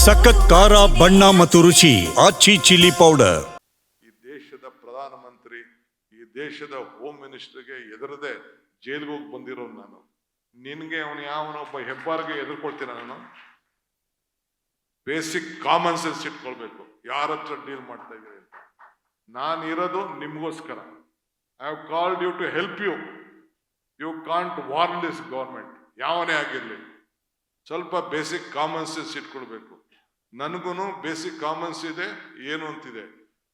ಸಖತ್ ಖಾರ ಬಣ್ಣ ಮತ್ತು ರುಚಿ ಆಚಿ ಚಿಲ್ಲಿ ಪೌಡರ್. ಈ ದೇಶದ ಪ್ರಧಾನಮಂತ್ರಿ, ಈ ದೇಶದ ಹೋಮ್ ಮಿನಿಸ್ಟರ್ಗೆ ಎದುರದೆ ಜೈಲ್ಗೆ ಹೋಗಿ ಬಂದಿರೋನು ನಾನು. ನಿನ್ಗೆ ಅವನು ಯಾವನೊಬ್ಬ ಹೆಬ್ಬಾರ್ಗೆ ಎದುರ್ಕೊಳ್ತೀನ ನಾನು? ಬೇಸಿಕ್ ಕಾಮನ್ ಸೆನ್ಸ್ ಇಟ್ಕೊಳ್ಬೇಕು. ಯಾರ ಹತ್ರ ಡೀಲ್ ಮಾಡ್ತಾ ಇದ್ದೀರಿ ಅಂತ. ನಾನು ಇರೋದು ನಿಮ್ಗೋಸ್ಕರ. I have called you to help you. You can't warn this government. ಯಾವನೇ ಆಗಿರ್ಲಿ, ಸ್ವಲ್ಪ ಬೇಸಿಕ್ ಕಾಮನ್ ಸೆನ್ಸ್ ಇಟ್ಕೊಳ್ಬೇಕು. ನನಗೂ ಬೇಸಿಕ್ ಕಾಮನ್ಸ್ ಇದೆ, ಏನು ಅಂತಿದೆ.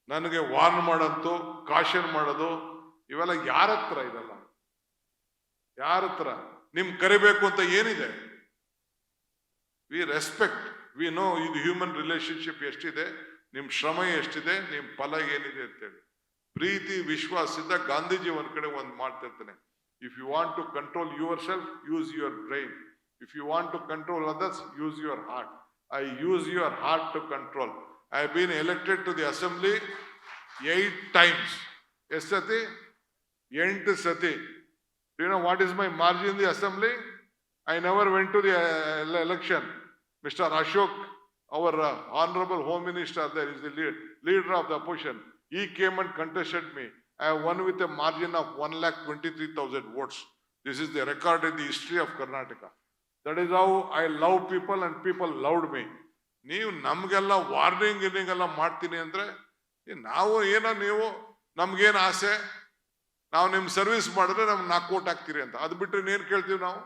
ನನಗೆ ವಾರ್ನ್ ಮಾಡೋದು, ಕಾಶನ್ ಮಾಡೋದು ಇವೆಲ್ಲ ಯಾರ ಹತ್ರ ಇದಲ್ಲ. ಯಾರ ಹತ್ರ ನಿಮ್ ಕರಿಬೇಕು ಅಂತ ಏನಿದೆ? ವಿ ರೆಸ್ಪೆಕ್ಟ್, ವಿ ನೋ ಇದು ಹ್ಯೂಮನ್ ರಿಲೇಶನ್ಶಿಪ್ ಎಷ್ಟಿದೆ, ನಿಮ್ ಶ್ರಮ ಎಷ್ಟಿದೆ, ನಿಮ್ ಫಲ ಏನಿದೆ ಅಂತೇಳಿ. ಪ್ರೀತಿ ವಿಶ್ವಾಸದಿಂದ ಗಾಂಧೀಜಿ ಒಂದ್ ಕಡೆ ಒಂದು ಮಾಡ್ತಿರ್ತಾನೆ. If you want to control your self, use your brain. If you want to control others, use your heart. I use your heart to control. I have been elected to the assembly 8 times. Yes, Sati? 8 Sati. Do you know what is my margin in the assembly? I never went to the election. Mr. Ashok, our honorable home minister, there is the leader of the opposition. He came and contested me. I have won with a margin of 1,23,000 votes. This is the record in the history of Karnataka. That is how I love people and people loved me. ನೀವು ನಮ್ಗೆಲ್ಲ warning ಎಲ್ಲ ಮಾಡ್ತೀನಿ ಅಂದ್ರೆ ನಾವು ಏನೋ, ನೀವು ನಮ್ಗೇನು ಆಸೆ, ನಾವು ನಿಮ್ ಸರ್ವಿಸ್ ಮಾಡಿದ್ರೆ ನಮ್ಗೆ 4 ಕೋಟಿ ಹಾಕ್ತೀರಿ ಅಂತ. ಅದು ಬಿಟ್ಟರೆ ಏನ್ ಕೇಳ್ತೀವಿ ನಾವು?